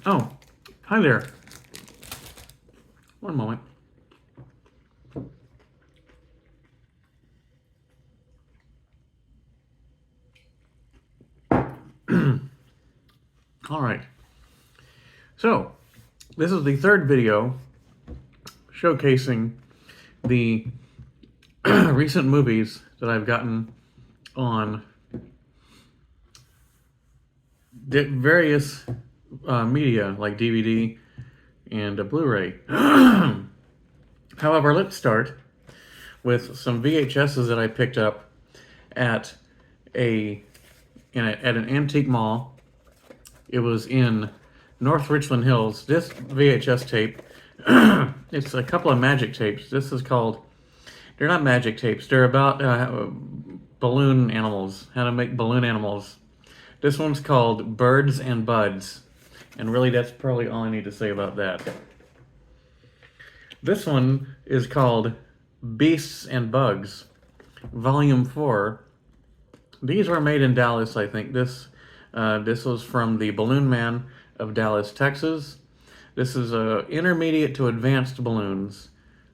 Oh, hi there. One moment. All right. So, this is the third video showcasing the recent movies that I've gotten on various media like DVD and a Blu-ray. However, let's start with some VHSs that I picked up at at an antique mall. It was in North Richland Hills. This VHS tape, it's a couple of magic tapes. This is called, they're not magic tapes, they're about balloon animals, how to make balloon animals. This one's called Birds and Buds, and really that's probably all I need to say about that. This one is called Beasts and Bugs, Volume 4. These were made in Dallas, I think. This was from the Balloon Man of Dallas, Texas. This is intermediate to advanced balloons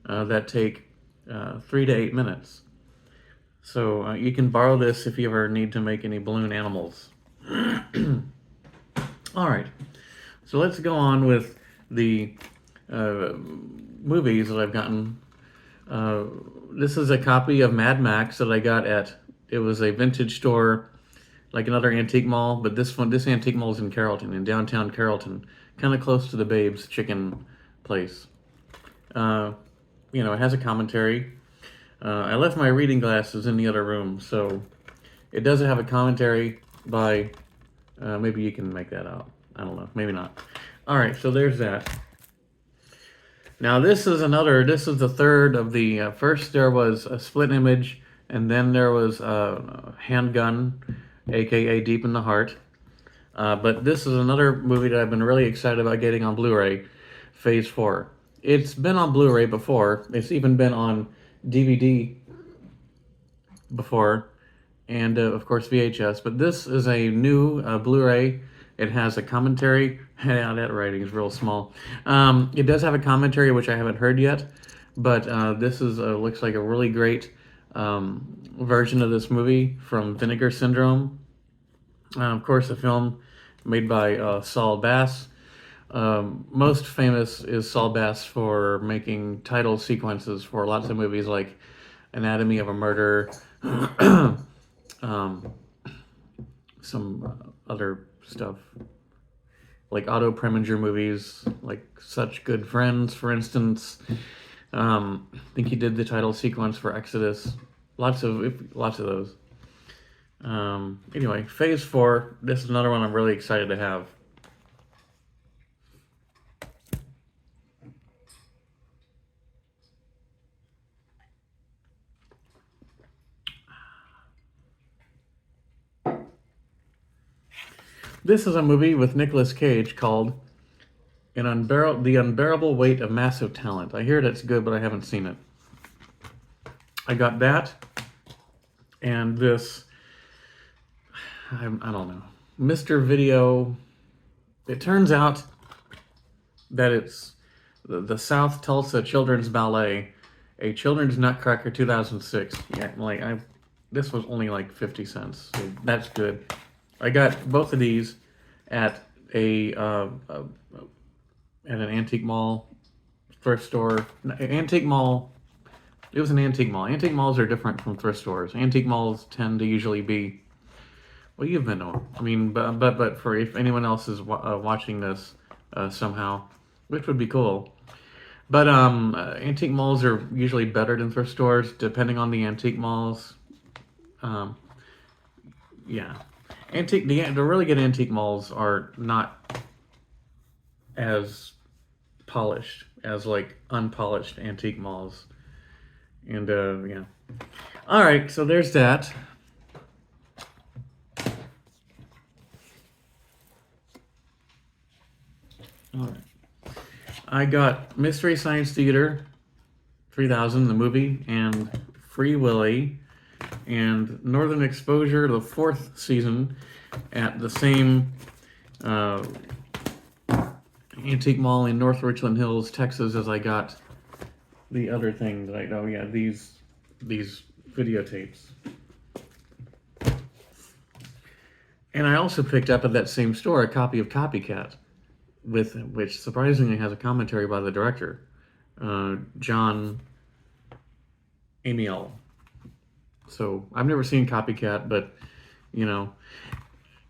that take 3 to 8 minutes. So you can borrow this if you ever need to make any balloon animals. All right, so let's go on with the movies that I've gotten. This is a copy of Mad Max that I got it was a vintage store, like another antique mall, but this antique mall is in Carrollton, in downtown Carrollton, kind of close to the Babe's Chicken place. It has a commentary. I left my reading glasses in the other room, so it does have a commentary by, maybe you can make that out. I don't know, maybe not. All right, so there's that. Now this is the third of the, first there was a split image, and then there was a Handgun, aka Deep in the Heart. But this is another movie that I've been really excited about getting on Blu-ray, Phase 4. It's been on Blu-ray before. It's even been on DVD before, and of course VHS. But this is a new Blu-ray. It has a commentary. Yeah, that writing is real small. It does have a commentary, which I haven't heard yet, but this is looks like a really great version of this movie from Vinegar Syndrome. Of course, a film made by Saul Bass. Most famous is Saul Bass for making title sequences for lots of movies like Anatomy of a Murder, some other stuff, like Otto Preminger movies, like Such Good Friends, for instance. I think he did the title sequence for Exodus. Lots of those. Anyway, Phase 4. This is another one I'm really excited to have. This is a movie with Nicolas Cage called The Unbearable Weight of Massive Talent. I hear that's good, but I haven't seen it. I got that, and this, I don't know, Mr. Video. It turns out that it's the South Tulsa Children's Ballet, a Children's Nutcracker 2006. Yeah, this was only like 50 cents. So that's good. I got both of these at an antique mall, thrift store, antique mall. It was an antique mall. Antique malls are different from thrift stores. Antique malls tend to usually be, well, you've been to them. I mean, but for if anyone else is watching this somehow, which would be cool. But antique malls are usually better than thrift stores, depending on the antique malls. Yeah. The really good antique malls are not as polished as like unpolished antique malls. And yeah. All right, so there's that. All right. I got Mystery Science Theater 3000, the movie, and Free Willy, and Northern Exposure, the 4th season, at the same Antique Mall in North Richland Hills, Texas, as I got the other thing that oh yeah, these videotapes. And I also picked up at that same store a copy of Copycat, which surprisingly has a commentary by the director, John Amiel. So I've never seen Copycat, but you know,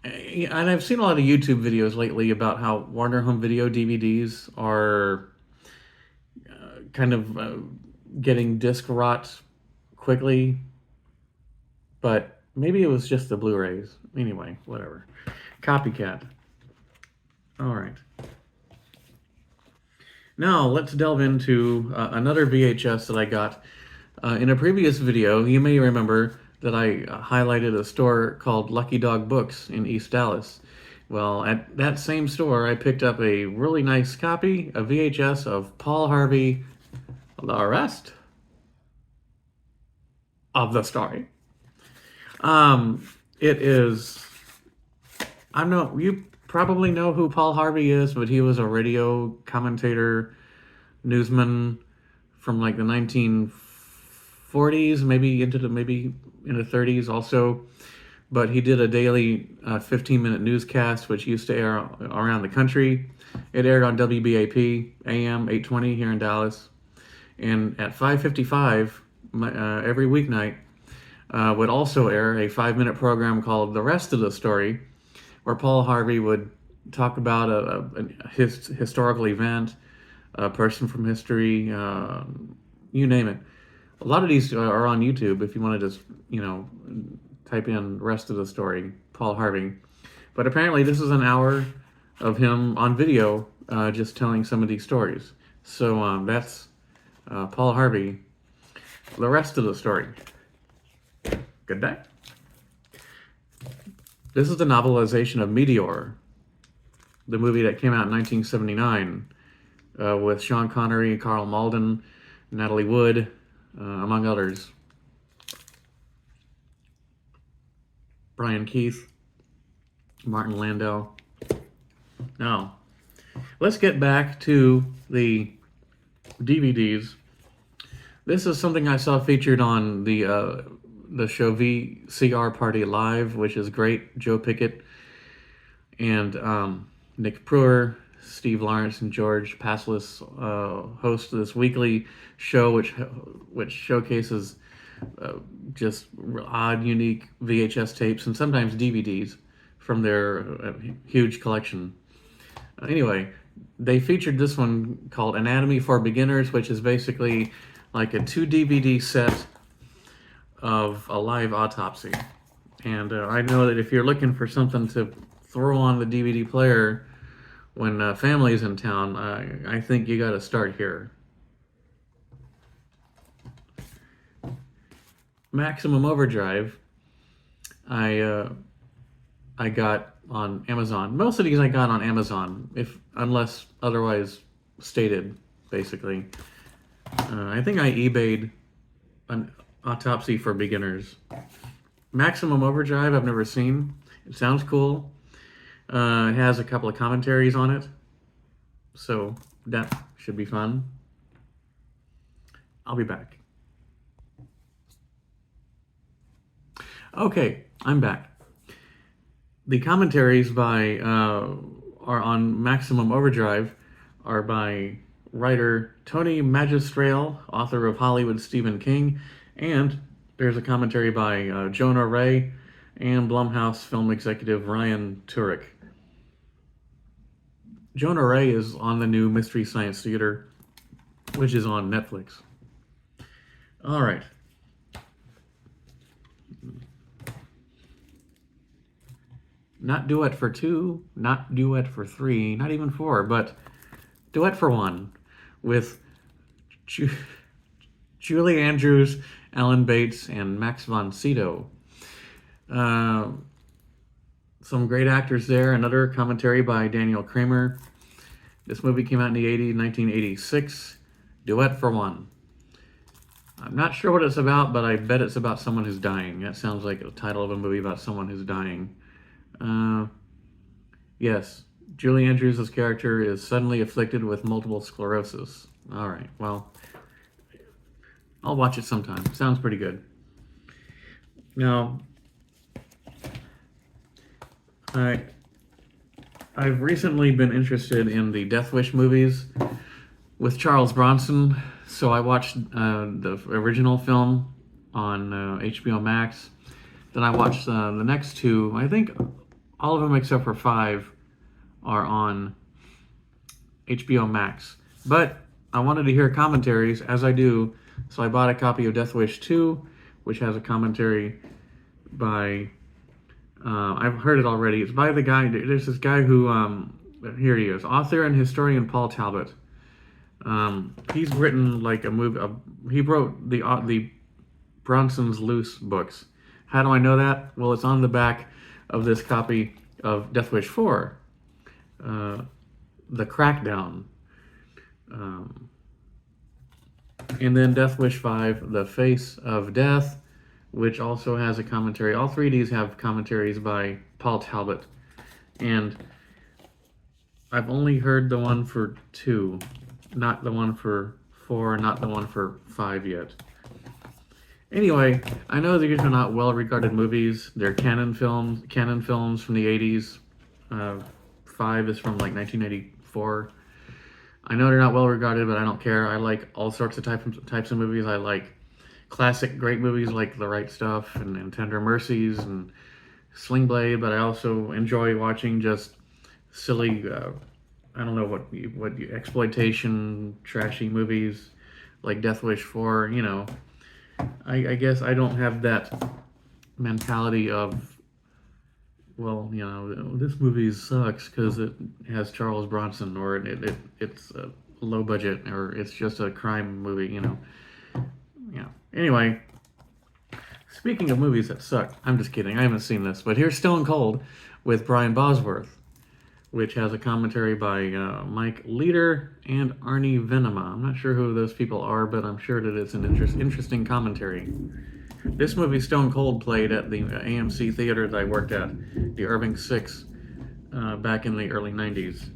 and I've seen a lot of YouTube videos lately about how Warner Home Video DVDs are kind of getting disc rot quickly, but maybe it was just the Blu-rays. Anyway, whatever. Copycat. All right. Now let's delve into another VHS that I got. In a previous video, you may remember that I highlighted a store called Lucky Dog Books in East Dallas. Well, at that same store, I picked up a really nice copy, a VHS of Paul Harvey, The Rest of the Story. It is, you probably know who Paul Harvey is, but he was a radio commentator, newsman from like the 1940s, maybe in the 30s also. But he did a daily 15-minute newscast, which used to air around the country. It aired on WBAP AM 820 here in Dallas. And at 5:55 every weeknight would also air a 5-minute program called The Rest of the Story, where Paul Harvey would talk about a historical event, a person from history, you name it. A lot of these are on YouTube if you want to just, type in Rest of the Story, Paul Harvey. But apparently this is an hour of him on video just telling some of these stories. So that's Paul Harvey, The Rest of the Story. Good day. This is the novelization of Meteor, the movie that came out in 1979 with Sean Connery, Carl Malden, Natalie Wood, among others. Brian Keith, Martin Landau. Now, let's get back to the DVDs. This is something I saw featured on the show VCR Party Live, which is great. Joe Pickett and Nick Pruer, Steve Lawrence, and George Paslis host this weekly show, which showcases just odd, unique VHS tapes and sometimes DVDs from their huge collection. Anyway, they featured this one called Anatomy for Beginners, which is basically like a 2 DVD set of a live autopsy. And I know that if you're looking for something to throw on the DVD player when family's in town, I think you got to start here. Maximum Overdrive, I got on Amazon. Most of these I got on Amazon, unless otherwise stated, basically. I think I eBayed an Autopsy for Beginners. Maximum Overdrive, I've never seen. It sounds cool. It has a couple of commentaries on it, so that should be fun. I'll be back. Okay, I'm back. The commentaries are on Maximum Overdrive are by writer Tony Magistrale, author of Hollywood Stephen King, and there's a commentary by Jonah Ray and Blumhouse film executive Ryan Turek. Jonah Ray is on the new Mystery Science Theater, which is on Netflix. All right. Not duet for 2, not duet for 3, not even 4, but duet for 1 with Julie Andrews, Alan Bates, and Max von Sydow. Some great actors there. Another commentary by Daniel Kramer. This movie came out in the 1986. Duet for 1. I'm not sure what it's about, but I bet it's about someone who's dying. That sounds like the title of a movie about someone who's dying. Yes, Julie Andrews' character is suddenly afflicted with multiple sclerosis. All right, well, I'll watch it sometime. Sounds pretty good. Now, I've recently been interested in the Death Wish movies with Charles Bronson, so I watched the original film on HBO Max. Then I watched the next two. I think all of them except for 5 are on HBO Max. But I wanted to hear commentaries, as I do, so I bought a copy of Death Wish 2, which has a commentary by... I've heard it already. It's by the guy... There's this guy who... here he is. Author and historian Paul Talbot. He's written like a movie... he wrote the Bronson's Loose books. How do I know that? Well, it's on the back of this copy of Death Wish 4. The Crackdown. And then Death Wish 5, The Face of Death, which also has a commentary. All 3 of these have commentaries by Paul Talbot. And I've only heard the one for 2, not the one for 4, not the one for 5 yet. Anyway, I know these are not well-regarded movies. They're canon films from the 80s. 5 is from like 1984. I know they're not well-regarded, but I don't care. I like all sorts of types of movies. I like classic great movies like The Right Stuff and Tender Mercies and Sling Blade, but I also enjoy watching just silly, I don't know what exploitation, trashy movies like Death Wish 4, you know. I guess I don't have that mentality of, well, you know, this movie sucks because it has Charles Bronson, or it's a low budget, or it's just a crime movie, you know. Yeah. Anyway, speaking of movies that suck, I'm just kidding. I haven't seen this, but here's Stone Cold with Brian Bosworth, which has a commentary by Mike Leader and Arnie Venema. I'm not sure who those people are, but I'm sure that it's an interesting commentary. This movie, Stone Cold, played at the AMC theater that I worked at, the Irving 6, back in the early 90s.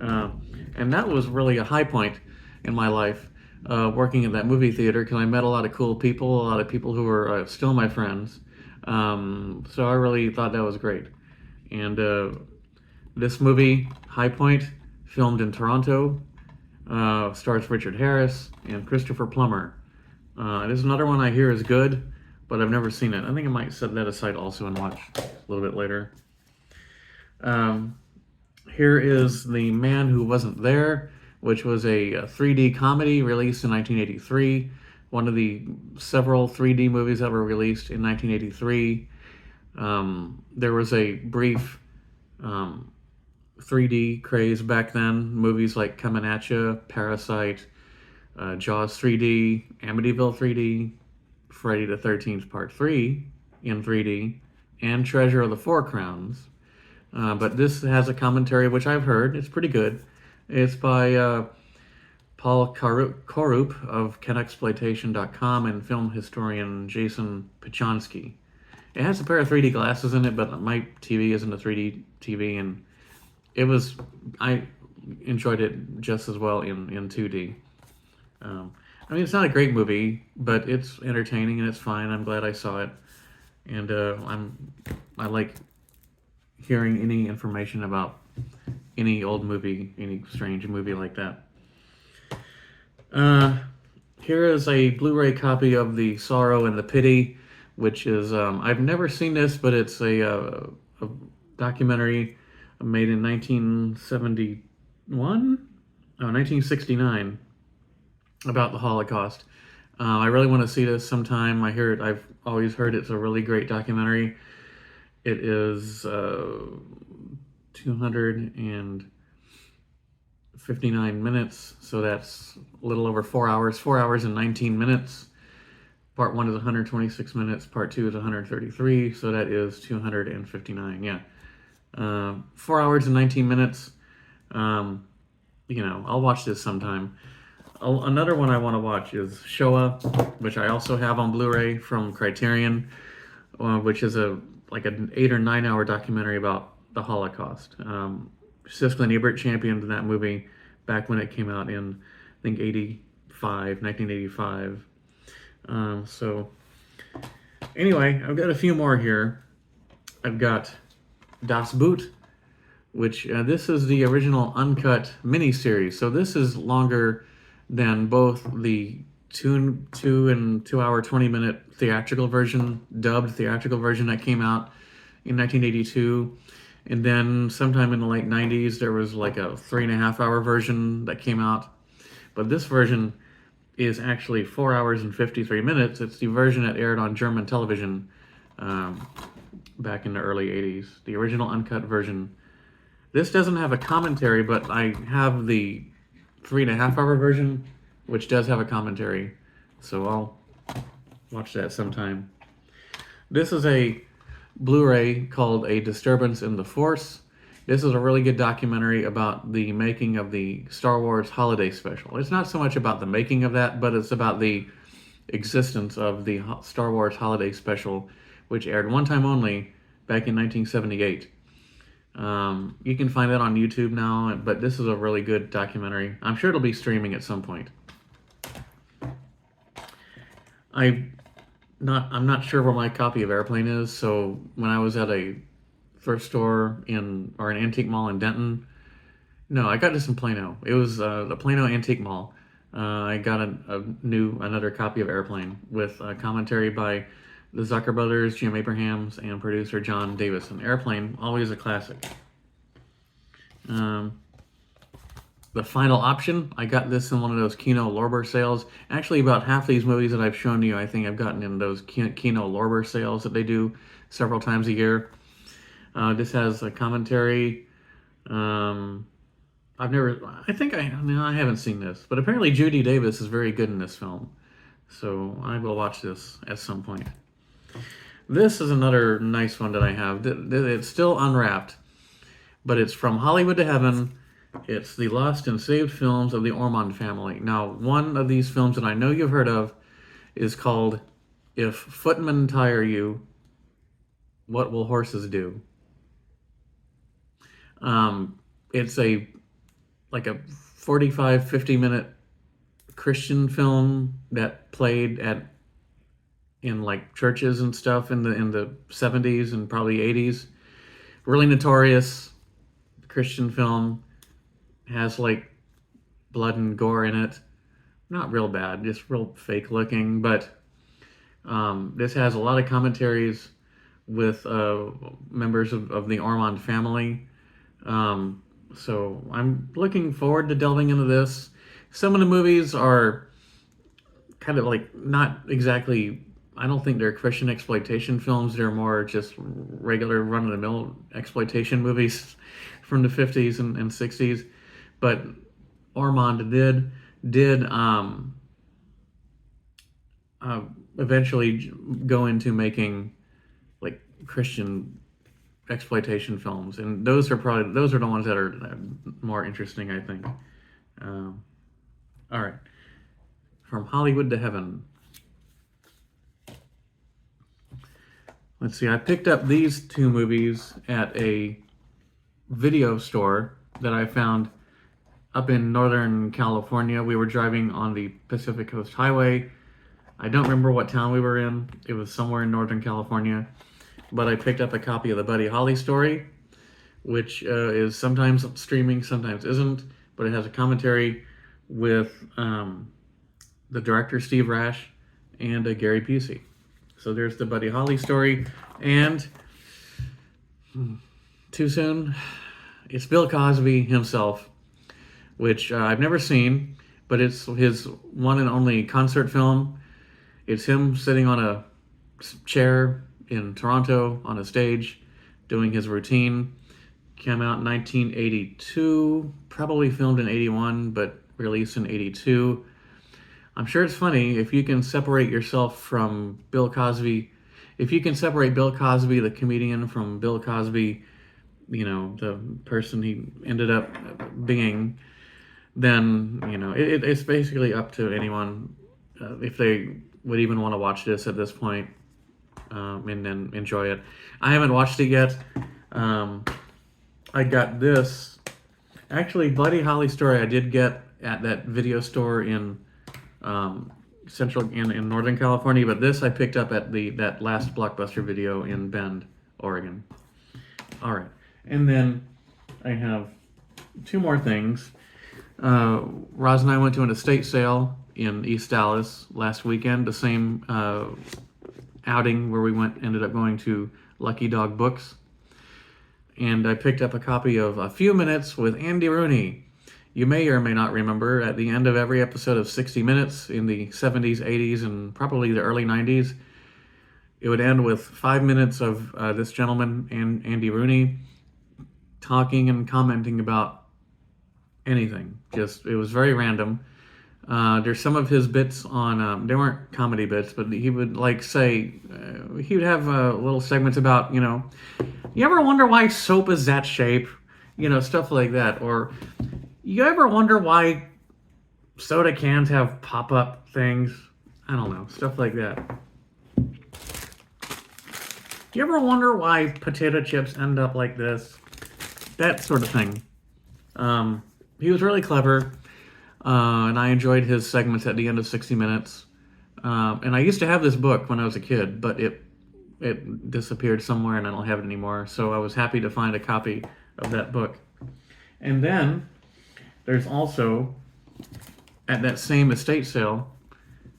And that was really a high point in my life, working in that movie theater, because I met a lot of cool people, a lot of people who are still my friends. So I really thought that was great. And this movie, High Point, filmed in Toronto, stars Richard Harris and Christopher Plummer. This is another one I hear is good, but I've never seen it. I think I might set that aside also and watch a little bit later. Here is The Man Who Wasn't There, which was a 3D comedy released in 1983. One of the several 3D movies that were released in 1983. There was a brief 3D craze back then. Movies like Coming At Ya, Parasite, Jaws 3D, Amityville 3D, Friday the 13th Part 3 in 3D, and Treasure of the Four Crowns. But this has a commentary, which I've heard. It's pretty good. It's by Paul Korup of KenExploitation.com and film historian Jason Pachonsky. It has a pair of 3D glasses in it, but my TV isn't a 3D TV, and I enjoyed it just as well in 2D. I mean, it's not a great movie, but it's entertaining and it's fine. I'm glad I saw it, and I like hearing any information about any old movie, any strange movie like that. Here is a Blu-ray copy of The Sorrow and the Pity, which is I've never seen this, but it's a documentary made in 1969 about the Holocaust. I really want to see this sometime. I've always heard it's a really great documentary. It is 259 minutes, so that's a little over 4 hours. 4 hours and 19 minutes. Part 1 is 126 minutes. Part 2 is 133, so that is 259. Yeah. 4 hours and 19 minutes. I'll watch this sometime. Another one I want to watch is Shoah, which I also have on Blu-ray from Criterion, which is like an 8 or 9 hour documentary about the Holocaust. Siskel and Ebert championed that movie back when it came out in, I think, 1985. So anyway, I've got a few more here. I've got Das Boot, which this is the original uncut miniseries. So this is longer than both the 2 hour 20-minute theatrical version, dubbed theatrical version that came out in 1982, and then sometime in the late 90s there was like a 3.5 hour version that came out. But this version is actually 4 hours and 53 minutes. It's the version that aired on German television back in the early 80s, the original uncut version. This doesn't have a commentary, but I have the 3.5 hour version, which does have a commentary, so I'll watch that sometime. This is a Blu-ray called A Disturbance in the Force. This is a really good documentary about the making of the Star Wars Holiday Special. It's not so much about the making of that, but it's about the existence of the Star Wars Holiday Special, which aired one time only back in 1978. You can find that on YouTube now, but this is a really good documentary. I'm sure it'll be streaming at some point. I'm not sure where my copy of Airplane is, so when I was at a thrift store an antique mall in Denton, no, I got this in Plano. It was the Plano Antique Mall. I got another copy of Airplane with commentary by the Zucker brothers, Jim Abrahams, and producer John Davison. Airplane, always a classic. The Final Option, I got this in one of those Kino Lorber sales. Actually, about half these movies that I've shown you, I think I've gotten in those Kino Lorber sales that they do several times a year. This has a commentary. I haven't seen this, but apparently Judy Davis is very good in this film. So I will watch this at some point. This is another nice one that I have. It's still unwrapped, but it's From Hollywood to Heaven. It's the lost and saved films of the Ormond family. Now, one of these films that I know you've heard of is called If Footmen Tire You, What Will Horses Do? It's a 45, 50-minute Christian film that played in like churches and stuff in the 70s and probably 80s. Really notorious Christian film. Has like blood and gore in it. Not real bad, just real fake looking, but this has a lot of commentaries with members of the Ormond family. So I'm looking forward to delving into this. Some of the movies are kind of like not exactly, I don't think they're Christian exploitation films. They're more just regular run-of-the-mill exploitation movies from the 50s and 60s. But Ormond did eventually go into making like Christian exploitation films, and those are the ones that are more interesting, I think. All right, From Hollywood to Heaven. Let's see. I picked up these two movies at a video store that I found up in Northern California. We were driving on the Pacific Coast Highway. I don't remember what town we were in. It was somewhere in Northern California. But I picked up a copy of the Buddy Holly story, which is sometimes streaming, sometimes isn't. But it has a commentary with the director, Steve Rash, and Gary Busey. So there's the Buddy Holly story. And too soon, it's Bill Cosby himself, which I've never seen, but it's his one and only concert film. It's him sitting on a chair in Toronto on a stage doing his routine. Came out in 1982, probably filmed in 81, but released in 82. I'm sure it's funny if you can separate yourself from Bill Cosby. If you can separate Bill Cosby, the comedian, from Bill Cosby, the person he ended up being, then it's basically up to anyone if they would even want to watch this at this point, and then enjoy it. I haven't watched it yet. I got this. Actually, Buddy Holly story I did get at that video store in in Northern California, but this I picked up at that last Blockbuster video in Bend, Oregon. All right, and then I have two more things. Roz and I went to an estate sale in East Dallas last weekend. The same outing where we ended up going to Lucky Dog Books. And I picked up a copy of A Few Minutes with Andy Rooney. You may or may not remember, at the end of every episode of 60 Minutes in the 70s, 80s, and probably the early 90s, it would end with 5 minutes of this gentleman, Andy Rooney, talking and commenting about anything. It was very random. There's some of his bits on, they weren't comedy bits, but he would he would have little segments about, you ever wonder why soap is that shape? Stuff like that. Or you ever wonder why soda cans have pop-up things? I don't know, stuff like that. You ever wonder why potato chips end up like this? That sort of thing. He was really clever. And I enjoyed his segments at the end of 60 Minutes. And I used to have this book when I was a kid, but it disappeared somewhere and I don't have it anymore. So I was happy to find a copy of that book. And then there's also, at that same estate sale,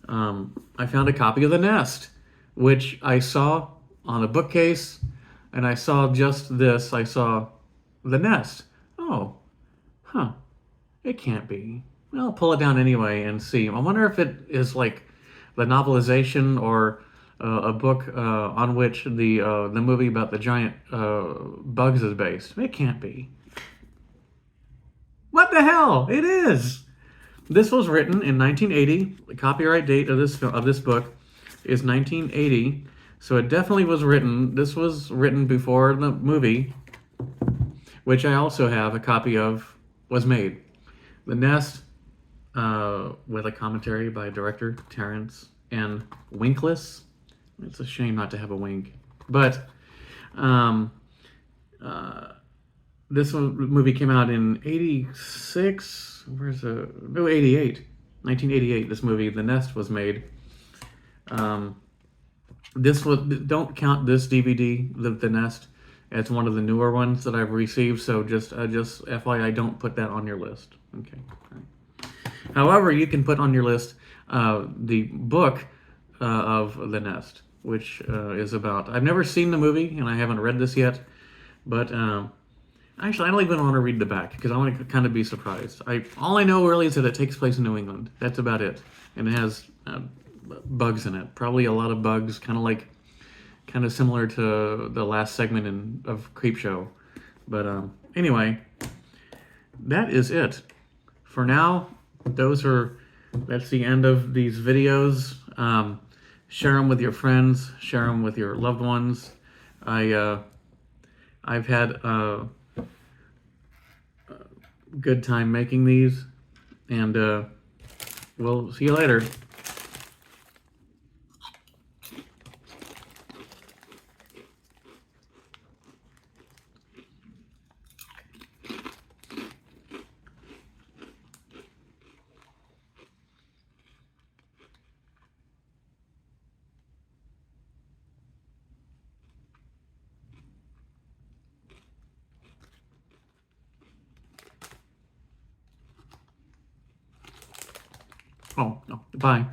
I found a copy of The Nest, which I saw on a bookcase, and I saw just this. I saw The Nest. Oh, huh. It can't be. Well, I'll pull it down anyway and see. I wonder if it is like the novelization or a book on which the movie about the giant bugs is based. It can't be. What the hell? It is. This was written in 1980. The copyright date of this book is 1980. So it definitely was written. This was written before the movie, which I also have a copy of, was made. The Nest, with a commentary by director Terrence and Winkless. It's a shame not to have a wink. But this movie came out in 86. 88. 1988, this movie, The Nest, was made. Don't count this DVD, The Nest, as one of the newer ones that I've received, so just FYI, don't put that on your list. Okay. All right. However, you can put on your list the book of The Nest, which is about... I've never seen the movie, and I haven't read this yet, but actually, I don't even want to read the back, because I want to kind of be surprised. All I know really is that it takes place in New England. That's about it. And it has bugs in it. Probably a lot of bugs, kind of similar to the last segment of Creepshow. But anyway, that is it. For now, that's the end of these videos. Share them with your friends. Share them with your loved ones. I've had a good time making these, and we'll see you later. Oh, no, bye.